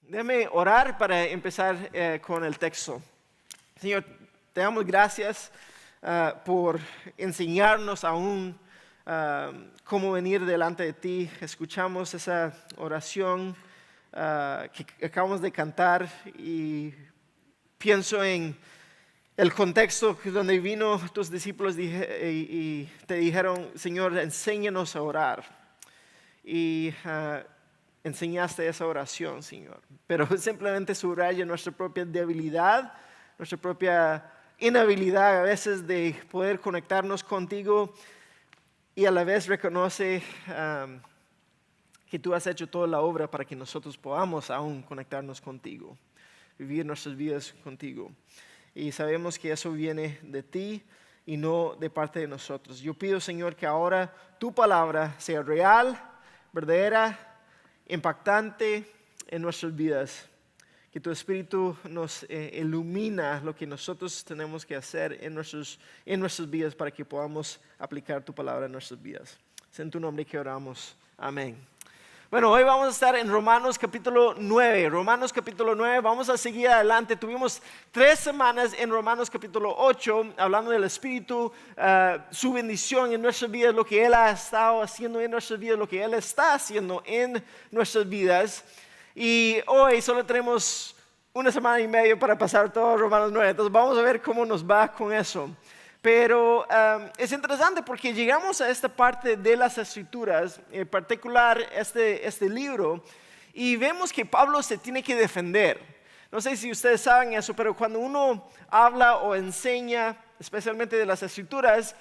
Déjame orar para empezar con el texto. Señor, te damos gracias por enseñarnos aún cómo venir delante de ti. Escuchamos esa oración que acabamos de cantar y pienso en el contexto donde vino tus discípulos y te dijeron, Señor, enséñanos a orar. Y enseñaste esa oración, Señor. Pero simplemente subraya nuestra propia debilidad, nuestra propia inhabilidad a veces de poder conectarnos contigo y a la vez reconoce que tú has hecho toda la obra para que nosotros podamos aún conectarnos contigo, vivir nuestras vidas contigo. Y sabemos que eso viene de ti y no de parte de nosotros. Yo pido, Señor, que ahora tu palabra sea real, verdadera, impactante en nuestras vidas. Que tu Espíritu nos ilumina lo que nosotros tenemos que hacer en nuestras vidas para que podamos aplicar tu palabra en nuestras vidas. Es en tu nombre que oramos. Amén. Bueno, hoy vamos a estar en Romanos capítulo 9. Romanos capítulo 9, vamos a seguir adelante. Tuvimos 3 semanas en Romanos capítulo 8, hablando del Espíritu, su bendición en nuestras vidas, lo que Él ha estado haciendo en nuestras vidas, lo que Él está haciendo en nuestras vidas. Y hoy solo tenemos 1 semana y media para pasar todo Romanos 9, entonces vamos a ver cómo nos va con eso. Pero es interesante porque llegamos a esta parte de las Escrituras, en particular este libro, y vemos que Pablo se tiene que defender. No sé si ustedes saben eso, pero cuando uno habla o enseña, especialmente de las Escrituras,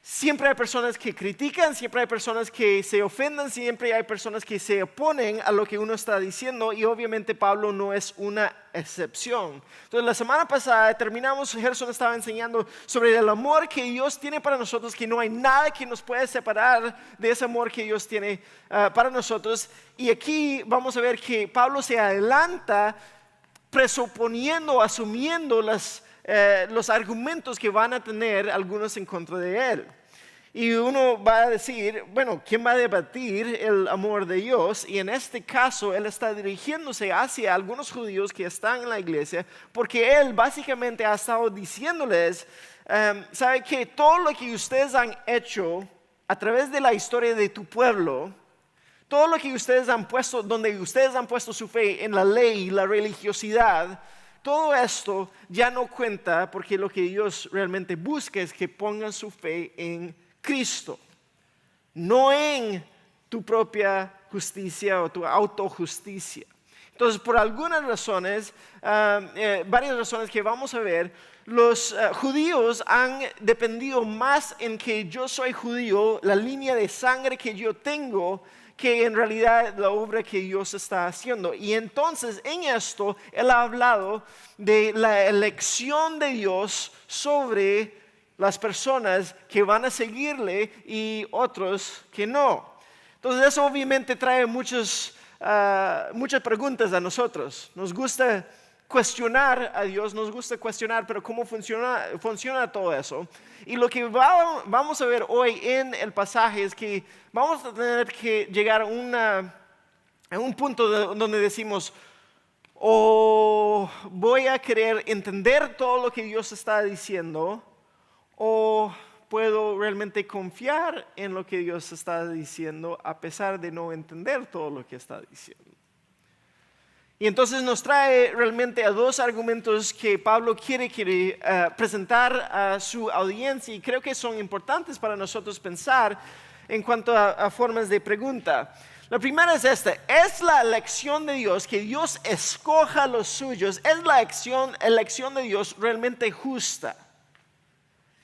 siempre hay personas que critican, siempre hay personas que se ofenden, siempre hay personas que se oponen a lo que uno está diciendo y obviamente Pablo no es una excepción. Entonces la semana pasada terminamos, Gerson estaba enseñando sobre el amor que Dios tiene para nosotros, que no hay nada que nos pueda separar de ese amor que Dios tiene para nosotros. Y aquí vamos a ver que Pablo se adelanta presuponiendo, asumiendo los argumentos que van a tener algunos en contra de él. Y uno va a decir, bueno, ¿quién va a debatir el amor de Dios? Y en este caso, él está dirigiéndose hacia algunos judíos que están en la iglesia, porque él básicamente ha estado diciéndoles, ¿sabe qué? Todo lo que ustedes han hecho a través de la historia de tu pueblo, todo lo que ustedes han puesto, donde ustedes han puesto su fe en la ley y la religiosidad, todo esto ya no cuenta porque lo que Dios realmente busca es que pongan su fe en Cristo, no en tu propia justicia o tu autojusticia. Entonces, por algunas razones, varias razones que vamos a ver, los judíos han dependido más en que yo soy judío, la línea de sangre que yo tengo, que en realidad la obra que Dios está haciendo. Y entonces en esto Él ha hablado de la elección de Dios sobre las personas que van a seguirle y otros que no. Entonces eso obviamente trae muchas preguntas a nosotros. Nos gusta cuestionar a Dios, nos gusta cuestionar, pero ¿cómo funciona todo eso? Y lo que vamos a ver hoy en el pasaje es que vamos a tener que llegar a un punto donde decimos, o voy a querer entender todo lo que Dios está diciendo, o puedo realmente confiar en lo que Dios está diciendo a pesar de no entender todo lo que está diciendo. Y entonces nos trae realmente a 2 argumentos que Pablo quiere presentar a su audiencia y creo que son importantes para nosotros pensar en cuanto a formas de pregunta. La primera es esta: ¿es la elección de Dios, que Dios escoja a los suyos, es la elección de Dios realmente justa?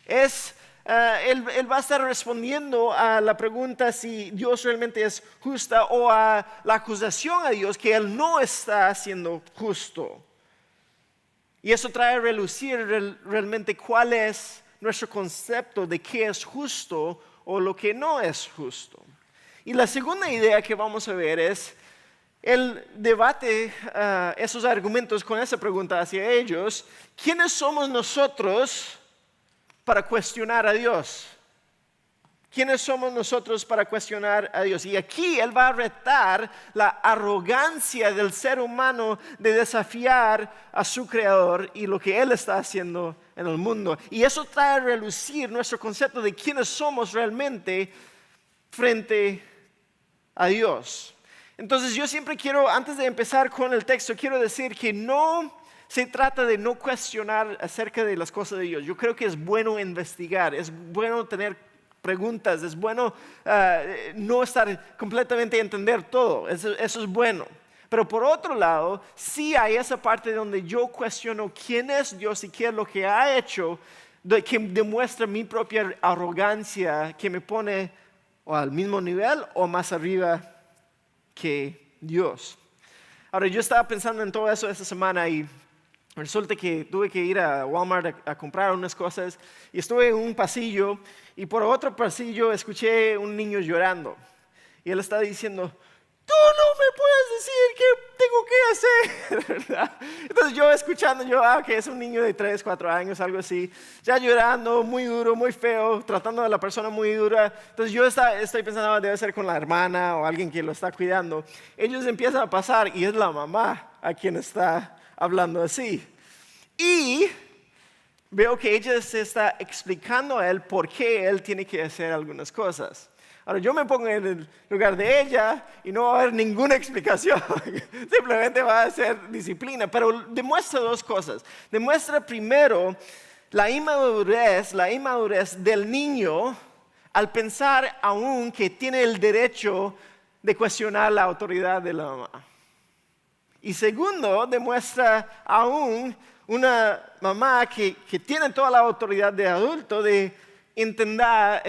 Él va a estar respondiendo a la pregunta si Dios realmente es justa o a la acusación a Dios que Él no está siendo justo. Y eso trae a relucir realmente cuál es nuestro concepto de qué es justo o lo que no es justo. Y la segunda idea que vamos a ver es el debate, esos argumentos con esa pregunta hacia ellos: ¿quiénes somos nosotros para cuestionar a Dios? ¿Quiénes somos nosotros para cuestionar a Dios? Y aquí Él va a retar la arrogancia del ser humano de desafiar a su Creador y lo que Él está haciendo en el mundo. Y eso trae a relucir nuestro concepto de quiénes somos realmente frente a Dios. Entonces yo siempre quiero, antes de empezar con el texto, quiero decir que no se trata de no cuestionar acerca de las cosas de Dios. Yo creo que es bueno investigar, es bueno tener preguntas, es bueno no estar completamente a entender todo, eso es bueno. Pero por otro lado, sí hay esa parte donde yo cuestiono quién es Dios y qué es lo que ha hecho, que demuestra mi propia arrogancia, que me pone o al mismo nivel o más arriba que Dios. Ahora, yo estaba pensando en todo eso esta semana y resulta que tuve que ir a Walmart a comprar unas cosas y estuve en un pasillo y por otro pasillo escuché un niño llorando y él estaba diciendo, tú no me puedes decir qué tengo que hacer, ¿verdad? Entonces yo escuchando, que es un niño de 3, 4 años, algo así, ya llorando, muy duro, muy feo, tratando a la persona muy dura. Entonces yo estoy pensando, debe ser con la hermana o alguien que lo está cuidando. Ellos empiezan a pasar y es la mamá a quien está hablando así. Y veo que ella se está explicando a él por qué él tiene que hacer algunas cosas. Ahora yo me pongo en el lugar de ella y no va a haber ninguna explicación. Simplemente va a ser disciplina. Pero demuestra dos cosas. Demuestra primero la inmadurez del niño al pensar aún que tiene el derecho de cuestionar la autoridad de la mamá. Y segundo, demuestra aún una mamá que tiene toda la autoridad de adulto de intentar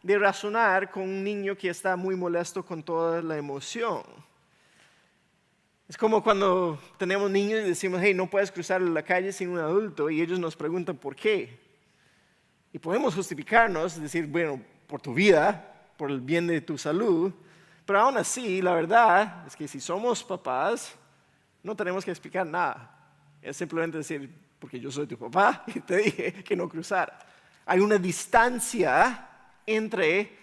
de razonar con un niño que está muy molesto con toda la emoción. Es como cuando tenemos niños y decimos, hey, no puedes cruzar la calle sin un adulto, y ellos nos preguntan por qué. Y podemos justificarnos, decir, bueno, por tu vida, por el bien de tu salud. Pero aún así, la verdad es que si somos papás, no tenemos que explicar nada. Es simplemente decir, porque yo soy tu papá y te dije que no cruzara. Hay una distancia entre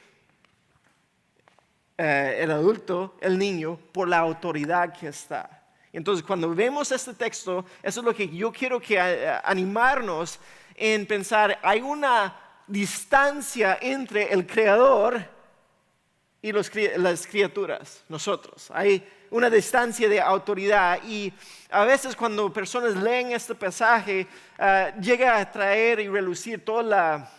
el adulto, el niño, por la autoridad que está. Entonces, cuando vemos este texto, eso es lo que yo quiero que animarnos en pensar. Hay una distancia entre el Creador y las criaturas, nosotros. Hay una distancia de autoridad y a veces cuando personas leen este pasaje llega a traer y relucir toda la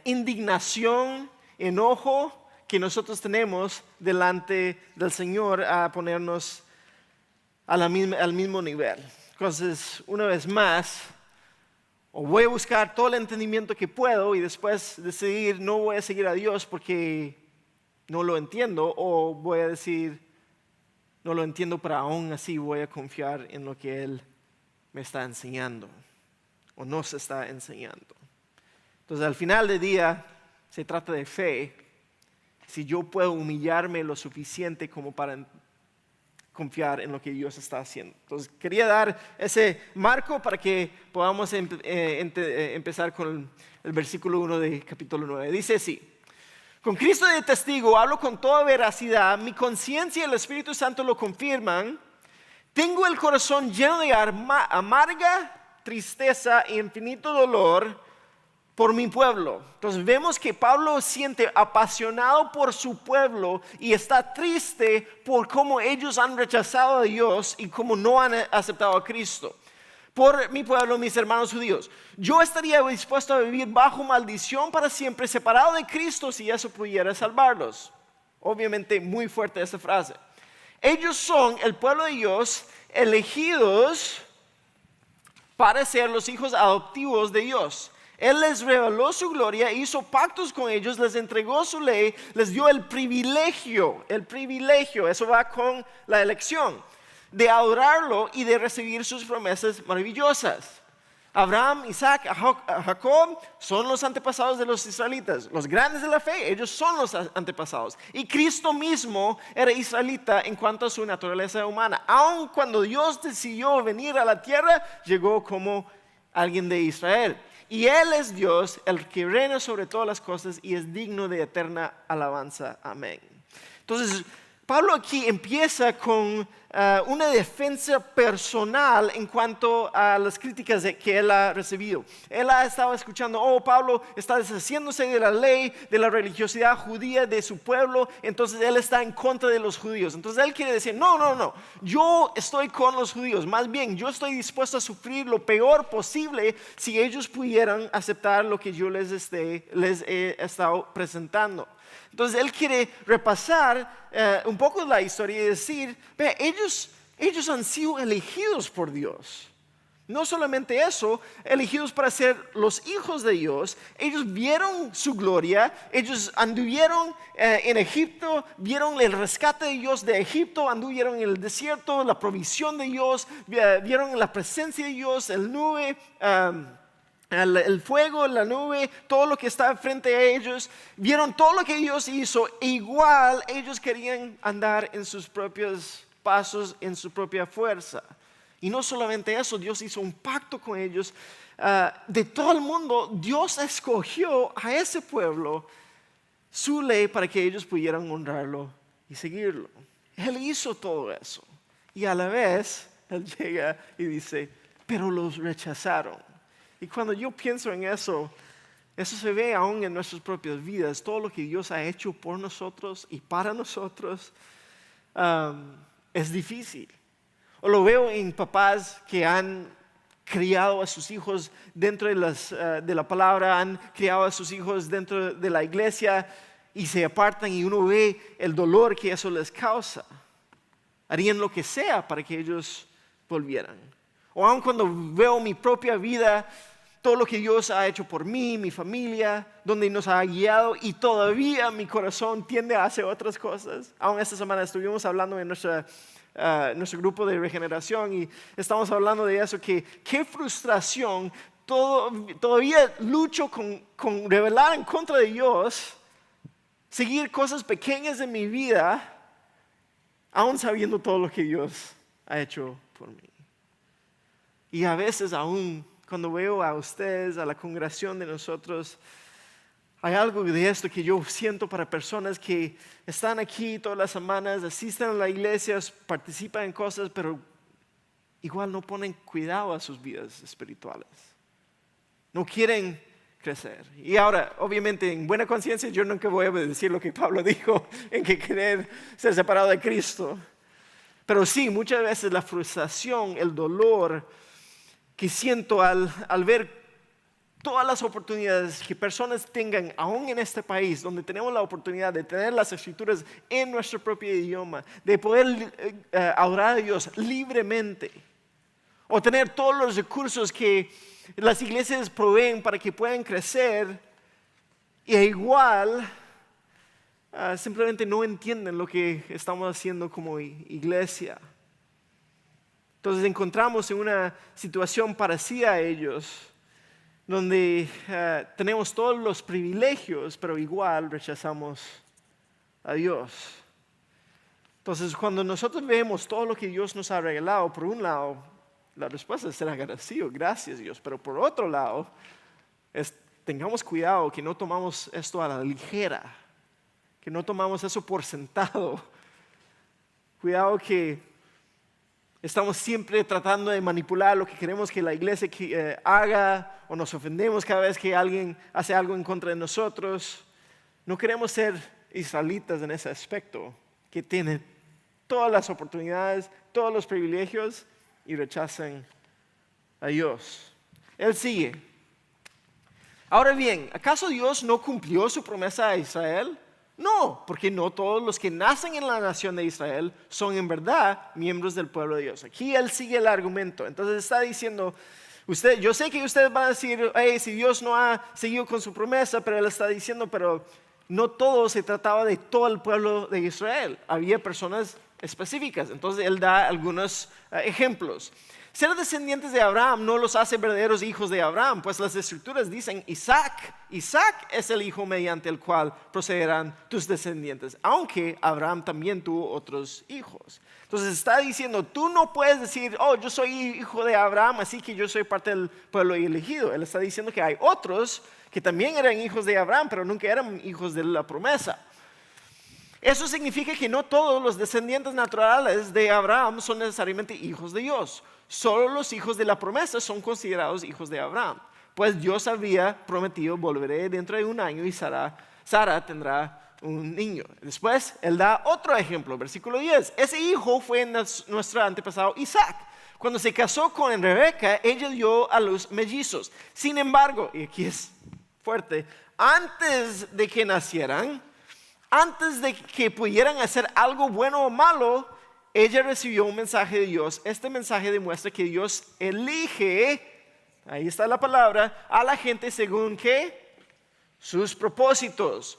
indignación, enojo que nosotros tenemos delante del Señor a ponernos al mismo nivel. Entonces, una vez más, o voy a buscar todo el entendimiento que puedo y después decidir no voy a seguir a Dios porque no lo entiendo, o voy a decir, no lo entiendo, pero aún así voy a confiar en lo que Él me está enseñando, o nos está enseñando. Entonces, al final del día, se trata de fe, si yo puedo humillarme lo suficiente como para confiar en lo que Dios está haciendo. Entonces, quería dar ese marco para que podamos empezar con el versículo 1 de capítulo 9. Dice así. Con Cristo de testigo, hablo con toda veracidad, mi conciencia y el Espíritu Santo lo confirman. Tengo el corazón lleno de amarga tristeza e infinito dolor por mi pueblo. Entonces vemos que Pablo siente apasionado por su pueblo y está triste por cómo ellos han rechazado a Dios y cómo no han aceptado a Cristo. Por mi pueblo, mis hermanos judíos, yo estaría dispuesto a vivir bajo maldición para siempre, separado de Cristo, si eso pudiera salvarlos. Obviamente muy fuerte esta frase. Ellos son el pueblo de Dios, elegidos para ser los hijos adoptivos de Dios. Él les reveló su gloria, hizo pactos con ellos, les entregó su ley, les dio el privilegio, eso va con la elección, de adorarlo y de recibir sus promesas maravillosas. Abraham, Isaac, Jacob son los antepasados de los israelitas, los grandes de la fe, ellos son los antepasados. Y Cristo mismo era israelita en cuanto a su naturaleza humana. Aun cuando Dios decidió venir a la tierra, llegó como alguien de Israel. Y Él es Dios, el que reina sobre todas las cosas y es digno de eterna alabanza. Amén. Entonces, Pablo aquí empieza con una defensa personal en cuanto a las críticas que él ha recibido. Él ha estado escuchando, Pablo está deshaciéndose de la ley, de la religiosidad judía de su pueblo, entonces él está en contra de los judíos. Entonces él quiere decir, no, yo estoy con los judíos, más bien yo estoy dispuesto a sufrir lo peor posible si ellos pudieran aceptar lo que yo les he estado presentando. Entonces él quiere repasar un poco la historia y decir, ellos han sido elegidos por Dios. No solamente eso, elegidos para ser los hijos de Dios. Ellos vieron su gloria, ellos anduvieron en Egipto, vieron el rescate de Dios de Egipto, anduvieron en el desierto, la provisión de Dios, vieron la presencia de Dios, el nube, el fuego, la nube, todo lo que está frente a ellos, vieron todo lo que Dios hizo, e igual ellos querían andar en sus propios pasos, en su propia fuerza. Y no solamente eso, Dios hizo un pacto con ellos. De todo el mundo, Dios escogió a ese pueblo su ley para que ellos pudieran honrarlo y seguirlo. Él hizo todo eso. Y a la vez, Él llega y dice, pero los rechazaron. Y cuando yo pienso en eso se ve aún en nuestras propias vidas. Todo lo que Dios ha hecho por nosotros y para nosotros es difícil. O lo veo en papás que han criado a sus hijos dentro de la palabra, han criado a sus hijos dentro de la iglesia y se apartan y uno ve el dolor que eso les causa. Harían lo que sea para que ellos volvieran. O aun cuando veo mi propia vida, todo lo que Dios ha hecho por mí, mi familia, donde nos ha guiado y todavía mi corazón tiende a hacer otras cosas. Aún esta semana estuvimos hablando en nuestro grupo de regeneración y estamos hablando de eso, que qué frustración, todavía lucho con rebelar en contra de Dios, seguir cosas pequeñas de mi vida, aún sabiendo todo lo que Dios ha hecho por mí. Y a veces aún cuando veo a ustedes, a la congregación de nosotros, hay algo de esto que yo siento para personas que están aquí todas las semanas, asisten a la iglesia, participan en cosas, pero igual no ponen cuidado a sus vidas espirituales. No quieren crecer. Y ahora, obviamente, en buena conciencia, yo nunca voy a decir lo que Pablo dijo, en que querer ser separado de Cristo. Pero sí, muchas veces la frustración, el dolor que siento al ver todas las oportunidades que personas tengan, aún en este país, donde tenemos la oportunidad de tener las escrituras en nuestro propio idioma, de poder adorar a Dios libremente, o tener todos los recursos que las iglesias proveen para que puedan crecer, y igual simplemente no entienden lo que estamos haciendo como iglesia. Entonces encontramos en una situación parecida a ellos, donde tenemos todos los privilegios, pero igual rechazamos a Dios. Entonces cuando nosotros vemos todo lo que Dios nos ha regalado, por un lado, la respuesta es ser agradecido, gracias Dios, pero por otro lado, tengamos cuidado que no tomamos esto a la ligera, que no tomamos eso por sentado. Cuidado que estamos siempre tratando de manipular lo que queremos que la iglesia haga, o nos ofendemos cada vez que alguien hace algo en contra de nosotros. No queremos ser israelitas en ese aspecto, que tienen todas las oportunidades, todos los privilegios y rechazan a Dios. Él sigue. Ahora bien, ¿acaso Dios no cumplió su promesa a Israel? No, porque no todos los que nacen en la nación de Israel son en verdad miembros del pueblo de Dios. Aquí él sigue el argumento. Entonces está diciendo, yo sé que ustedes van a decir, si Dios no ha seguido con su promesa, pero él está diciendo, pero no todo se trataba de todo el pueblo de Israel. Había personas específicas. Entonces él da algunos ejemplos. Ser descendientes de Abraham no los hace verdaderos hijos de Abraham, pues las escrituras dicen Isaac es el hijo mediante el cual procederán tus descendientes, aunque Abraham también tuvo otros hijos. Entonces está diciendo, tú no puedes decir, oh, yo soy hijo de Abraham, así que yo soy parte del pueblo elegido. Él está diciendo que hay otros que también eran hijos de Abraham, pero nunca eran hijos de la promesa. Eso significa que no todos los descendientes naturales de Abraham son necesariamente hijos de Dios. Solo los hijos de la promesa son considerados hijos de Abraham. Pues Dios había prometido, volveré dentro de un año y Sara tendrá un niño. Después, él da otro ejemplo, versículo 10. Ese hijo fue nuestro antepasado Isaac. Cuando se casó con Rebeca, ella dio a luz mellizos. Sin embargo, y aquí es fuerte, antes de que nacieran, antes de que pudieran hacer algo bueno o malo, ella recibió un mensaje de Dios. Este mensaje demuestra que Dios elige, ahí está la palabra, a la gente según ¿qué? Sus propósitos.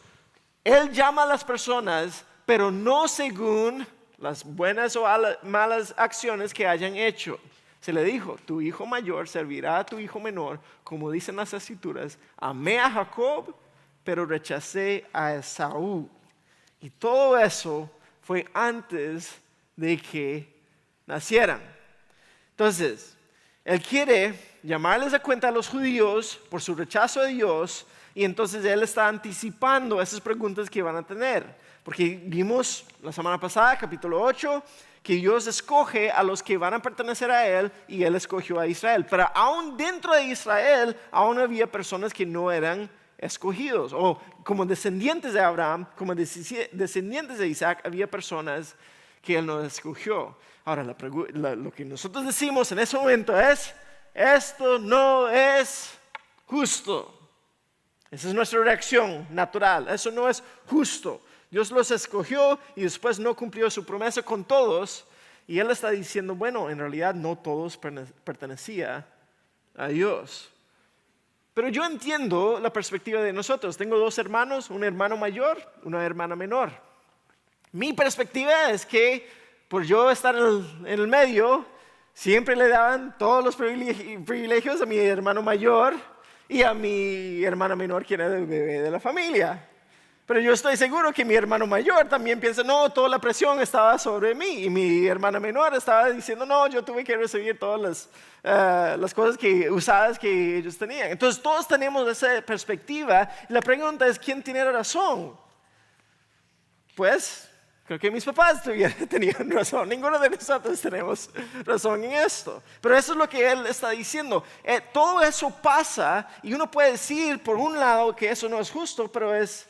Él llama a las personas, pero no según las buenas o malas acciones que hayan hecho. Se le dijo, tu hijo mayor servirá a tu hijo menor, como dicen las escrituras. Amé a Jacob, pero rechacé a Esaú. Y todo eso fue antes de que nacieran. Entonces, él quiere llamarles a cuenta a los judíos por su rechazo de Dios, y entonces él está anticipando esas preguntas que van a tener. Porque vimos la semana pasada, capítulo 8, que Dios escoge a los que van a pertenecer a él, y él escogió a Israel. Pero aún dentro de Israel, aún había personas que no eran escogidos, o como descendientes de Abraham, como descendientes de Isaac, había personas que él no escogió. Ahora, lo que nosotros decimos en ese momento es, esto no es justo. Esa es nuestra reacción natural, eso no es justo. Dios los escogió y después no cumplió su promesa con todos, y él está diciendo, bueno, en realidad no todos pertenecían a Dios. Pero yo entiendo la perspectiva de nosotros. Tengo 2 hermanos, un hermano mayor, una hermana menor. Mi perspectiva es que por yo estar en el medio, siempre le daban todos los privilegios a mi hermano mayor y a mi hermana menor, quien era el bebé de la familia. Pero yo estoy seguro que mi hermano mayor también piensa, no, toda la presión estaba sobre mí. Y mi hermana menor estaba diciendo, no, yo tuve que recibir todas las cosas usadas que ellos tenían. Entonces todos tenemos esa perspectiva. La pregunta es, ¿quién tiene razón? Pues, creo que mis papás tenían razón. Ninguno de nosotros tenemos razón en esto. Pero eso es lo que él está diciendo. Todo eso pasa y uno puede decir por un lado que eso no es justo, pero es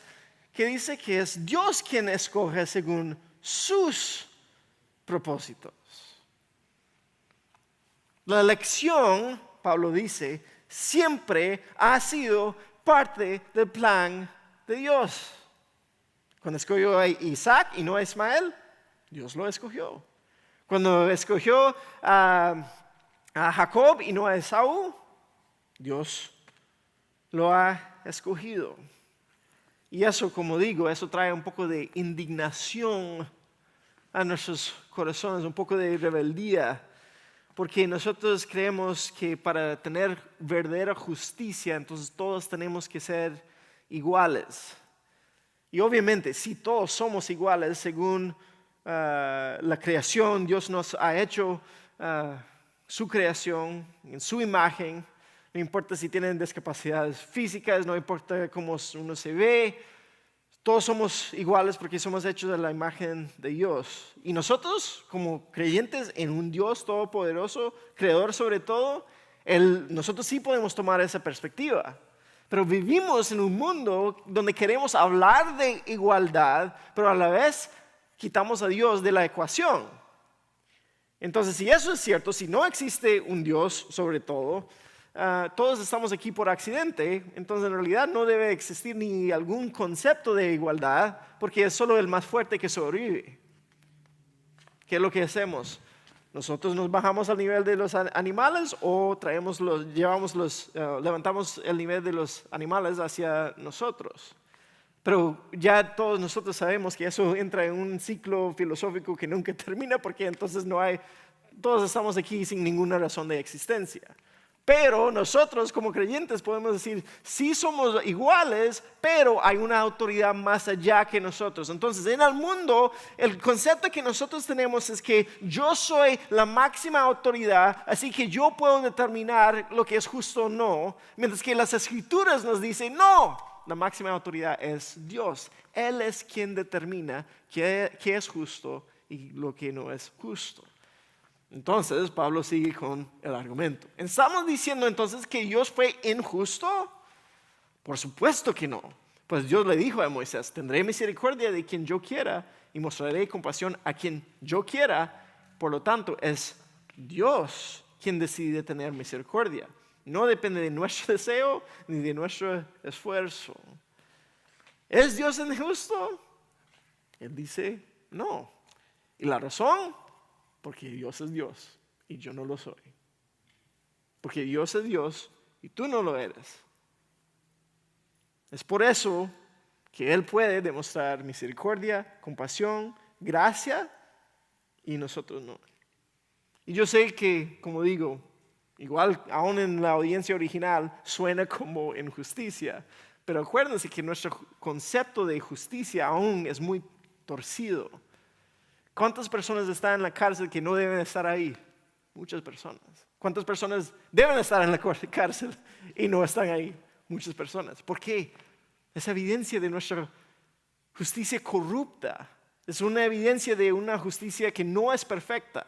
que dice que es Dios quien escoge según sus propósitos. La elección, Pablo dice, siempre ha sido parte del plan de Dios. Cuando escogió a Isaac y no a Ismael, Dios lo escogió. Cuando escogió a Jacob y no a Esaú, Dios lo ha escogido. Y eso, como digo, eso trae un poco de indignación a nuestros corazones, un poco de rebeldía, porque nosotros creemos que para tener verdadera justicia, entonces todos tenemos que ser iguales. Y obviamente, si todos somos iguales según la creación, Dios nos ha hecho su creación en su imagen. No importa si tienen discapacidades físicas, no importa cómo uno se ve, todos somos iguales porque somos hechos de la imagen de Dios. Y nosotros, como creyentes en un Dios todopoderoso, creador sobre todo, nosotros sí podemos tomar esa perspectiva. Pero vivimos en un mundo donde queremos hablar de igualdad, pero a la vez quitamos a Dios de la ecuación. Entonces, si eso es cierto, si no existe un Dios sobre todo, todos estamos aquí por accidente, entonces en realidad no debe existir ni algún concepto de igualdad, porque es solo el más fuerte que sobrevive. ¿Qué es lo que hacemos? ¿Nosotros nos bajamos al nivel de los animales o levantamos el nivel de los animales hacia nosotros? Pero ya todos nosotros sabemos que eso entra en un ciclo filosófico que nunca termina, porque entonces todos estamos aquí sin ninguna razón de existencia. Pero nosotros como creyentes podemos decir, sí somos iguales, pero hay una autoridad más allá que nosotros. Entonces en el mundo el concepto que nosotros tenemos es que yo soy la máxima autoridad, así que yo puedo determinar lo que es justo o no, mientras que las escrituras nos dicen, no, la máxima autoridad es Dios. Él es quien determina qué es justo y lo que no es justo. Entonces Pablo sigue con el argumento. ¿Estamos diciendo entonces que Dios fue injusto? Por supuesto que no. Pues Dios le dijo a Moisés, tendré misericordia de quien yo quiera y mostraré compasión a quien yo quiera. Por lo tanto, es Dios quien decide tener misericordia. No depende de nuestro deseo ni de nuestro esfuerzo. ¿Es Dios injusto? Él dice, no. ¿Y la razón? Porque Dios es Dios y yo no lo soy. Porque Dios es Dios y tú no lo eres. Es por eso que Él puede demostrar misericordia, compasión, gracia y nosotros no. Y yo sé que, como digo, igual aún en la audiencia original suena como injusticia, pero acuérdense que nuestro concepto de justicia aún es muy torcido. ¿Cuántas personas están en la cárcel que no deben estar ahí? Muchas personas. ¿Cuántas personas deben estar en la cárcel y no están ahí? Muchas personas. ¿Por qué? Es evidencia de nuestra justicia corrupta. Es una evidencia de una justicia que no es perfecta.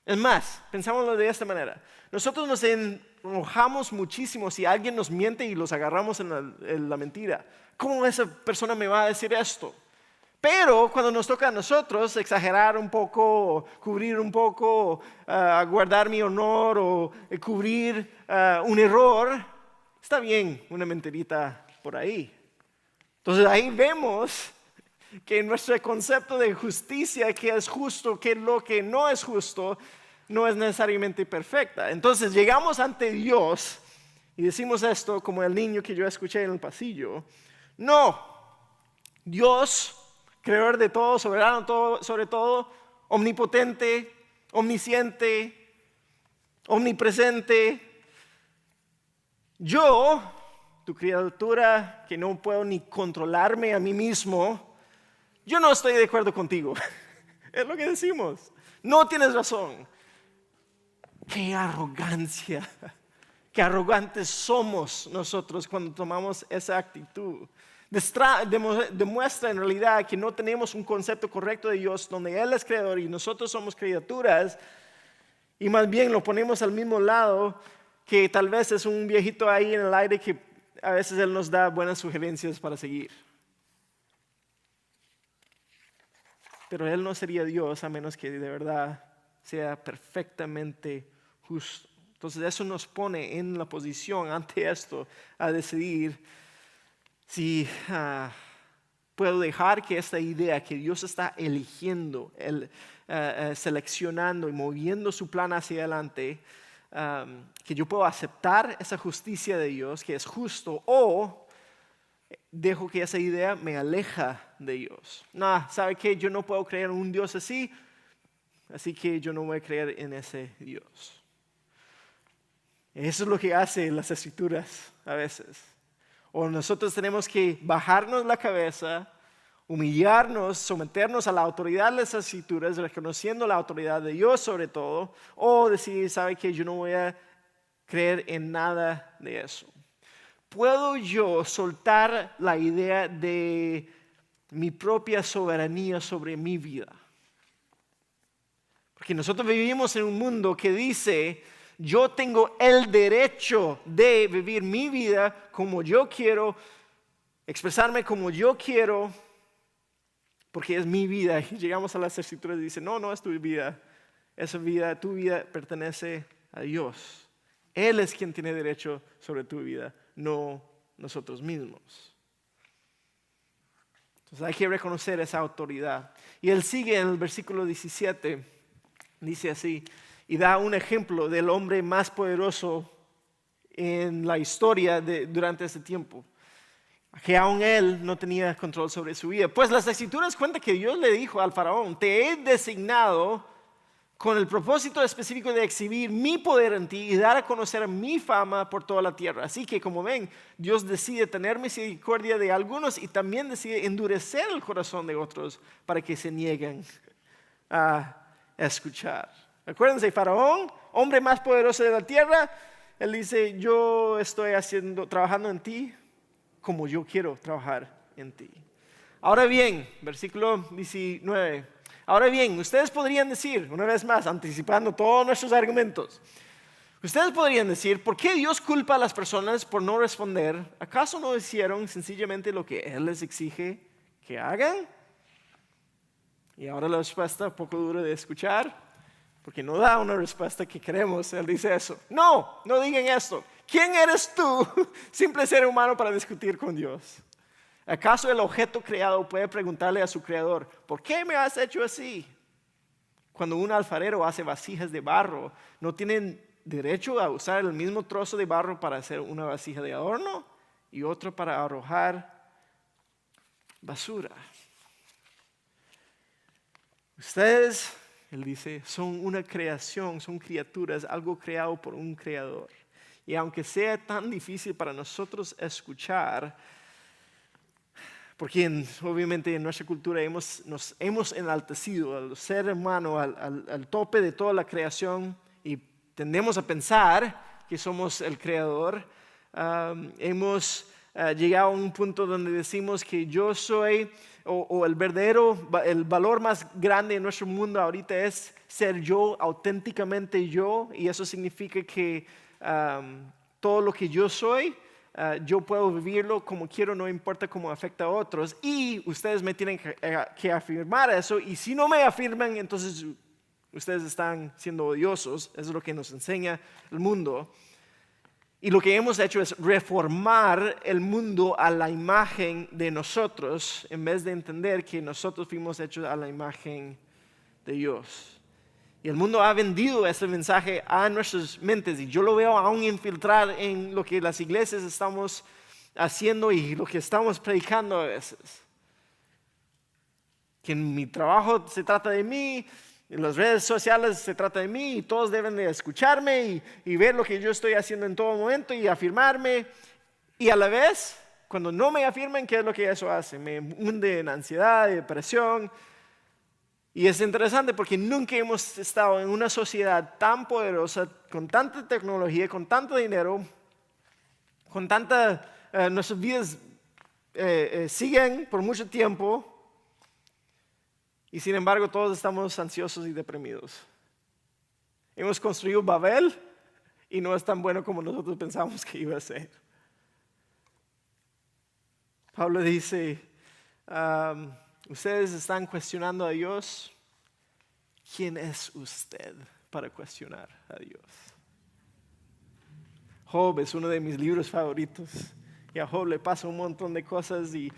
Es más, pensámoslo de esta manera. Nosotros nos enojamos muchísimo si alguien nos miente y los agarramos en la mentira. ¿Cómo esa persona me va a decir esto? Pero cuando nos toca a nosotros exagerar un poco, cubrir un poco, guardar mi honor o cubrir un error, está bien una mentirita por ahí. Entonces ahí vemos que nuestro concepto de justicia, que es justo, que lo que no es justo, no es necesariamente perfecta. Entonces llegamos ante Dios y decimos esto como el niño que yo escuché en el pasillo. No, Dios, creador de todo, soberano sobre todo, omnipotente, omnisciente, omnipresente. Yo, tu criatura que no puedo ni controlarme a mí mismo, yo no estoy de acuerdo contigo. Es lo que decimos. No tienes razón. ¡Qué arrogancia! ¡Qué arrogantes somos nosotros cuando tomamos esa actitud! Demuestra en realidad que no tenemos un concepto correcto de Dios donde Él es creador y nosotros somos criaturas, y más bien lo ponemos al mismo lado, que tal vez es un viejito ahí en el aire que a veces Él nos da buenas sugerencias para seguir. Pero Él no sería Dios a menos que de verdad sea perfectamente justo. Entonces eso nos pone en la posición ante esto a decidir si puedo dejar que esta idea que Dios está eligiendo, seleccionando y moviendo su plan hacia adelante, que yo puedo aceptar esa justicia de Dios, que es justo, o dejo que esa idea me aleja de Dios. No, ¿sabe qué? Yo no puedo creer en un Dios así que yo no voy a creer en ese Dios. Eso es lo que hacen las escrituras a veces. O nosotros tenemos que bajarnos la cabeza, humillarnos, someternos a la autoridad de las escrituras, reconociendo la autoridad de Dios sobre todo, o decir, ¿sabe qué? Yo no voy a creer en nada de eso. ¿Puedo yo soltar la idea de mi propia soberanía sobre mi vida? Porque nosotros vivimos en un mundo que dice, yo tengo el derecho de vivir mi vida como yo quiero, expresarme como yo quiero, porque es mi vida. Y llegamos a las escrituras y dicen, no es tu vida, tu vida pertenece a Dios. Él es quien tiene derecho sobre tu vida, no nosotros mismos. Entonces hay que reconocer esa autoridad. Y él sigue en el versículo 17, dice así, y da un ejemplo del hombre más poderoso en la historia durante ese tiempo. que aún él no tenía control sobre su vida. Pues las Escrituras cuentan que Dios le dijo al faraón: te he designado con el propósito específico de exhibir mi poder en ti y dar a conocer mi fama por toda la tierra. Así que, como ven, Dios decide tener misericordia de algunos y también decide endurecer el corazón de otros para que se nieguen a escuchar. Acuérdense, faraón, hombre más poderoso de la tierra, él dice: yo estoy trabajando en ti como yo quiero trabajar en ti. Ahora bien, versículo 19. Ahora bien, ustedes podrían decir, una vez más, anticipando todos nuestros argumentos, ustedes podrían decir: ¿por qué Dios culpa a las personas por no responder? ¿Acaso no hicieron sencillamente lo que Él les exige que hagan? Y ahora la respuesta, un poco dura de escuchar, porque no da una respuesta que queremos. Él dice eso: no digan esto. ¿Quién eres tú, simple ser humano, para discutir con Dios? ¿Acaso el objeto creado puede preguntarle a su creador: ¿por qué me has hecho así? Cuando un alfarero hace vasijas de barro, ¿no tienen derecho a usar el mismo trozo de barro para hacer una vasija de adorno y otro para arrojar basura? Ustedes, él dice, son una creación, son criaturas, algo creado por un creador. Y aunque sea tan difícil para nosotros escuchar, porque obviamente en nuestra cultura nos hemos enaltecido al ser humano al tope de toda la creación y tendemos a pensar que somos el creador. Hemos llegado a un punto donde decimos que yo soy, o el valor más grande en nuestro mundo ahorita es ser yo, auténticamente yo, y eso significa que todo lo que yo soy, yo puedo vivirlo como quiero, no importa cómo afecta a otros, y ustedes me tienen que afirmar eso, y si no me afirman, entonces ustedes están siendo odiosos. Eso es lo que nos enseña el mundo. Y lo que hemos hecho es reformar el mundo a la imagen de nosotros, en vez de entender que nosotros fuimos hechos a la imagen de Dios. Y el mundo ha vendido ese mensaje a nuestras mentes, y yo lo veo aún infiltrar en lo que las iglesias estamos haciendo y lo que estamos predicando a veces. Que en mi trabajo se trata de mí, en las redes sociales se trata de mí, y todos deben de escucharme y ver lo que yo estoy haciendo en todo momento y afirmarme. Y a la vez, cuando no me afirman, ¿qué es lo que eso hace? Me hunde en ansiedad, depresión. Y es interesante porque nunca hemos estado en una sociedad tan poderosa, con tanta tecnología, con tanto dinero, con nuestras vidas siguen por mucho tiempo, y sin embargo todos estamos ansiosos y deprimidos. Hemos construido Babel y no es tan bueno como nosotros pensamos que iba a ser. Pablo dice: ustedes están cuestionando a Dios. ¿Quién es usted para cuestionar a Dios? Job es uno de mis libros favoritos. Y a Job le pasa un montón de cosas y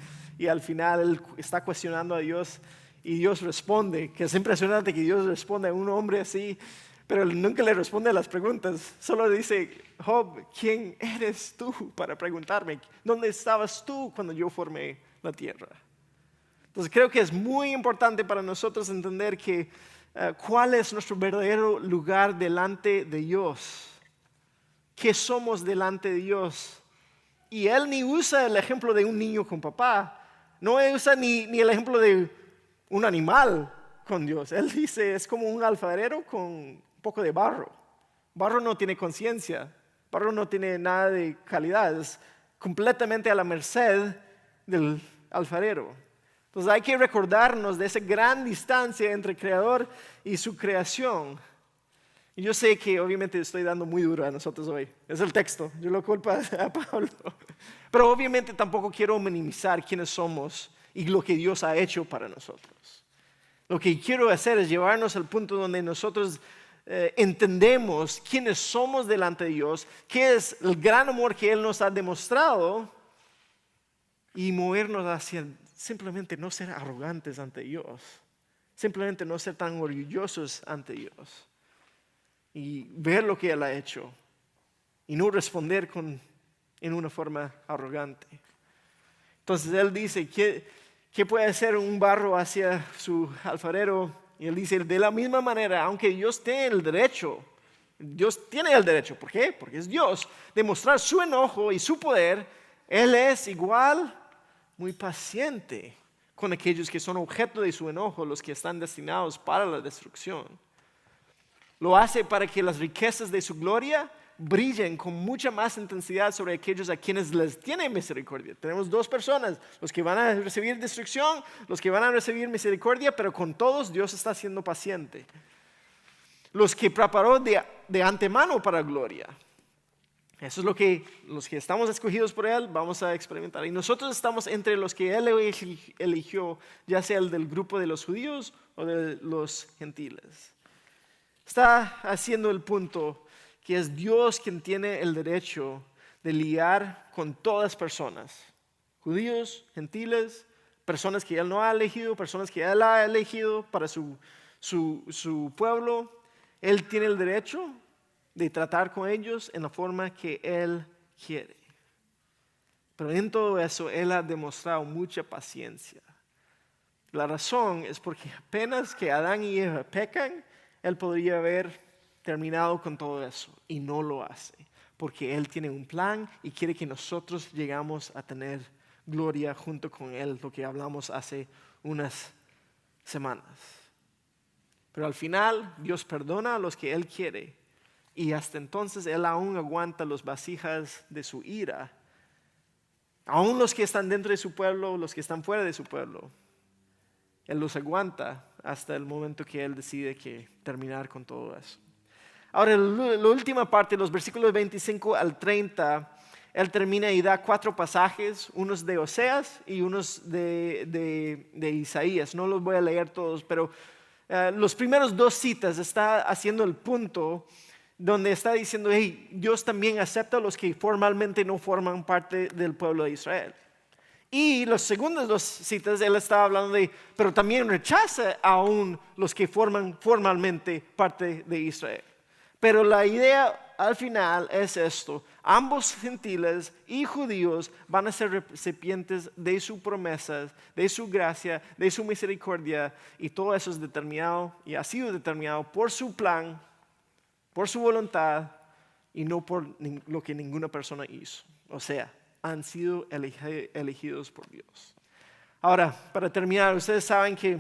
al final él está cuestionando a Dios y Dios responde. Que es impresionante que Dios responde a un hombre así, pero él nunca le responde a las preguntas. Solo le dice: Job, ¿quién eres tú para preguntarme? ¿Dónde estabas tú cuando yo formé la tierra? Entonces creo que es muy importante para nosotros entender que cuál es nuestro verdadero lugar delante de Dios. ¿Qué somos delante de Dios? Y Él ni usa el ejemplo de un niño con papá. No usa ni el ejemplo de un animal con Dios. Él dice: es como un alfarero con un poco de barro. Barro no tiene conciencia. Barro no tiene nada de calidad. Es completamente a la merced del alfarero. Entonces hay que recordarnos de esa gran distancia entre el Creador y su creación. Y yo sé que obviamente estoy dando muy duro a nosotros hoy. Es el texto, yo lo culpo a Pablo. Pero obviamente tampoco quiero minimizar quiénes somos y lo que Dios ha hecho para nosotros. Lo que quiero hacer es llevarnos al punto donde nosotros entendemos quiénes somos delante de Dios, qué es el gran amor que Él nos ha demostrado, y movernos hacia simplemente no ser arrogantes ante Dios, simplemente no ser tan orgullosos ante Dios, y ver lo que Él ha hecho y no responder en una forma arrogante. Entonces él dice, ¿qué puede hacer un barro hacia su alfarero? Y él dice, de la misma manera, aunque Dios tiene el derecho, ¿por qué? Porque es Dios, de mostrar su enojo y su poder, Él es igual, muy paciente con aquellos que son objeto de su enojo, los que están destinados para la destrucción. Lo hace para que las riquezas de su gloria brillen con mucha más intensidad sobre aquellos a quienes les tiene misericordia. Tenemos dos personas, los que van a recibir destrucción, los que van a recibir misericordia, pero con todos Dios está siendo paciente. Los que preparó de antemano para gloria. Eso es lo que los que estamos escogidos por Él vamos a experimentar. Y nosotros estamos entre los que Él eligió, ya sea el del grupo de los judíos o de los gentiles. Está haciendo el punto que es Dios quien tiene el derecho de lidiar con todas personas. Judíos, gentiles, personas que Él no ha elegido, personas que Él ha elegido para su pueblo. Él tiene el derecho de tratar con ellos en la forma que Él quiere. Pero en todo eso Él ha demostrado mucha paciencia. La razón es porque apenas que Adán y Eva pecan, Él podría haber terminado con todo eso y no lo hace. Porque Él tiene un plan y quiere que nosotros llegamos a tener gloria junto con Él, lo que hablamos hace unas semanas. Pero al final Dios perdona a los que Él quiere. Y hasta entonces Él aún aguanta las vasijas de su ira. Aún los que están dentro de su pueblo, los que están fuera de su pueblo. Él los aguanta hasta el momento que Él decide que terminar con todo eso. Ahora, la última parte, los versículos 25 al 30, Él termina y da 4 pasajes, unos de Oseas y unos de Isaías. No los voy a leer todos, pero los primeros 2 citas está haciendo el punto donde está diciendo, hey, Dios también acepta a los que formalmente no forman parte del pueblo de Israel. Y los segundos 2 citas, Él está hablando pero también rechaza aún los que forman formalmente parte de Israel. Pero la idea al final es esto, ambos gentiles y judíos van a ser recipientes de sus promesas, de su gracia, de su misericordia, y todo eso es determinado y ha sido determinado por su plan, por su voluntad y no por lo que ninguna persona hizo. O sea, han sido elegidos por Dios. Ahora, para terminar, ustedes saben que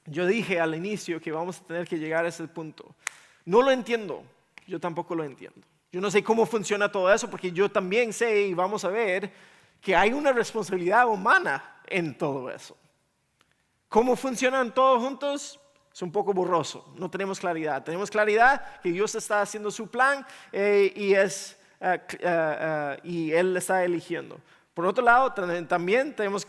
yo dije al inicio que vamos a tener que llegar a ese punto. No lo entiendo, yo tampoco lo entiendo. Yo no sé cómo funciona todo eso porque yo también sé y vamos a ver que hay una responsabilidad humana en todo eso. ¿Cómo funcionan todos juntos? Es un poco borroso, no tenemos claridad. Tenemos claridad que Dios está haciendo su plan y Él está eligiendo. Por otro lado, también tenemos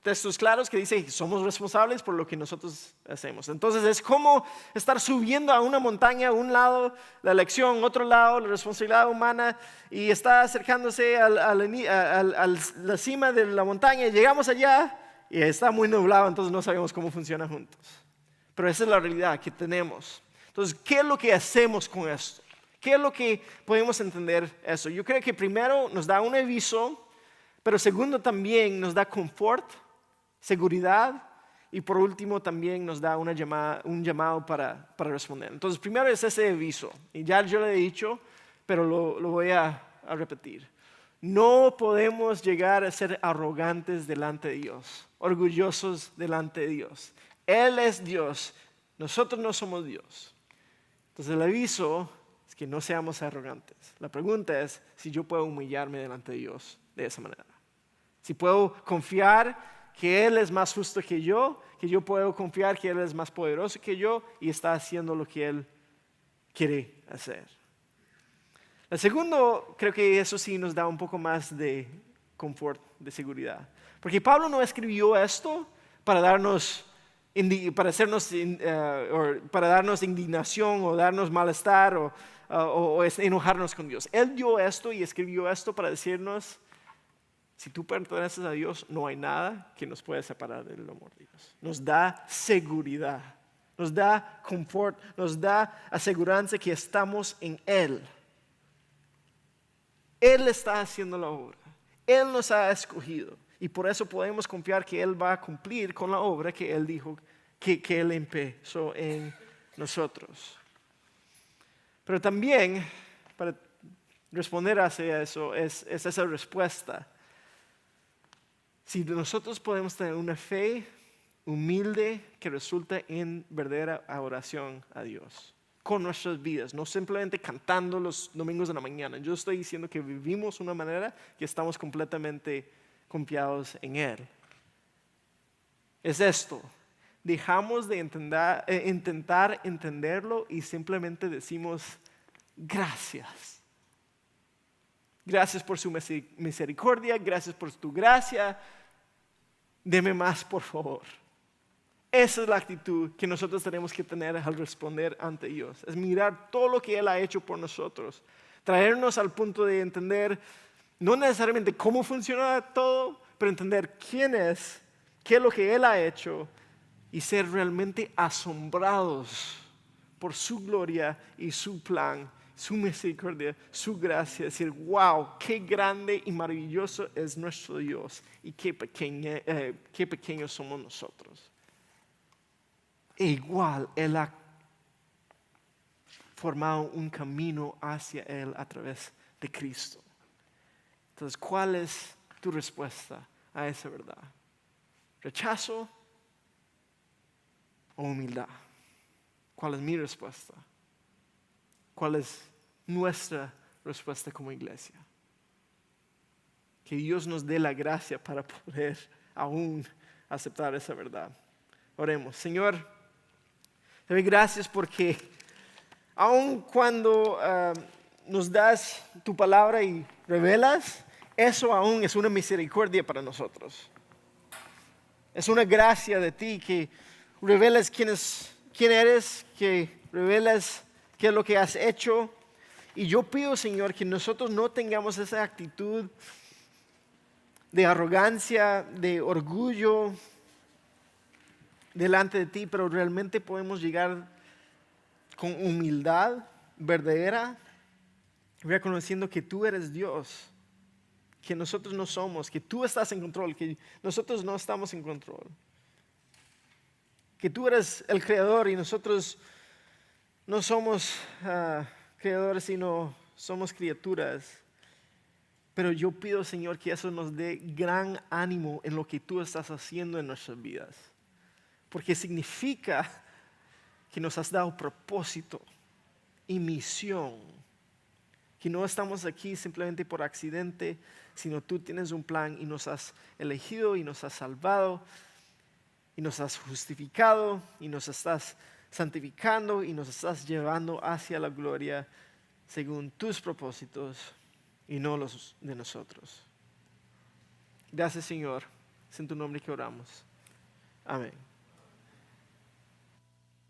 textos claros que dicen que somos responsables por lo que nosotros hacemos. Entonces es como estar subiendo a una montaña, un lado la elección, otro lado la responsabilidad humana, y está acercándose a la cima de la montaña y llegamos allá y está muy nublado, entonces no sabemos cómo funciona juntos. Pero esa es la realidad que tenemos. Entonces, ¿qué es lo que hacemos con esto? ¿Qué es lo que podemos entender eso? Yo creo que primero nos da un aviso, pero segundo también nos da confort, seguridad, y por último también nos da un llamado para responder. Entonces, primero es ese aviso, y ya yo lo he dicho, pero lo voy a repetir. No podemos llegar a ser arrogantes delante de Dios, orgullosos delante de Dios. Él es Dios, nosotros no somos Dios. Entonces el aviso es que no seamos arrogantes. La pregunta es si yo puedo humillarme delante de Dios de esa manera. Si puedo confiar que Él es más justo que yo puedo confiar que Él es más poderoso que yo y está haciendo lo que Él quiere hacer. El segundo, creo que eso sí nos da un poco más de confort, de seguridad. Porque Pablo no escribió esto para darnos indignación o darnos malestar o enojarnos con Dios. Él dio esto y escribió esto para decirnos, si tú perteneces a Dios, no hay nada que nos pueda separar del amor de Dios. Nos da seguridad, nos da confort, nos da aseguranza que estamos en Él. Él está haciendo la obra, Él nos ha escogido. Y por eso podemos confiar que Él va a cumplir con la obra que Él dijo que Él empezó en nosotros. Pero también, para responder hacia eso, es esa respuesta. Si nosotros podemos tener una fe humilde que resulta en verdadera adoración a Dios con nuestras vidas, no simplemente cantando los domingos de la mañana. Yo estoy diciendo que vivimos de una manera que estamos completamente confiados en Él. Es esto. Dejamos de intentar entenderlo y simplemente decimos gracias. Gracias por su misericordia, gracias por tu gracia. Deme más, por favor. Esa es la actitud que nosotros tenemos que tener al responder ante Dios. Es mirar todo lo que Él ha hecho por nosotros. Traernos al punto de entender, no necesariamente cómo funciona todo, pero entender quién es, qué es lo que Él ha hecho y ser realmente asombrados por su gloria y su plan, su misericordia, su gracia. Decir, wow, qué grande y maravilloso es nuestro Dios y qué pequeños somos nosotros. E igual Él ha formado un camino hacia Él a través de Cristo. Entonces, ¿cuál es tu respuesta a esa verdad? ¿Rechazo o humildad? ¿Cuál es mi respuesta? ¿Cuál es nuestra respuesta como iglesia? Que Dios nos dé la gracia para poder aún aceptar esa verdad. Oremos. Señor, te doy gracias porque aun cuando nos das tu palabra y revelas, eso aún es una misericordia para nosotros. Es una gracia de ti que revelas quién eres, que revelas qué es lo que has hecho. Y yo pido, Señor, que nosotros no tengamos esa actitud de arrogancia, de orgullo delante de ti, pero realmente podemos llegar con humildad verdadera, reconociendo que tú eres Dios, que nosotros no somos, que tú estás en control, que nosotros no estamos en control, que tú eres el creador y nosotros no somos creadores, sino somos criaturas. Pero yo pido, Señor, que eso nos dé gran ánimo en lo que tú estás haciendo en nuestras vidas, porque significa que nos has dado propósito y misión, que no estamos aquí simplemente por accidente, sino tú tienes un plan y nos has elegido y nos has salvado y nos has justificado y nos estás santificando y nos estás llevando hacia la gloria según tus propósitos y no los de nosotros. Gracias, Señor. Es en tu nombre que oramos. Amén.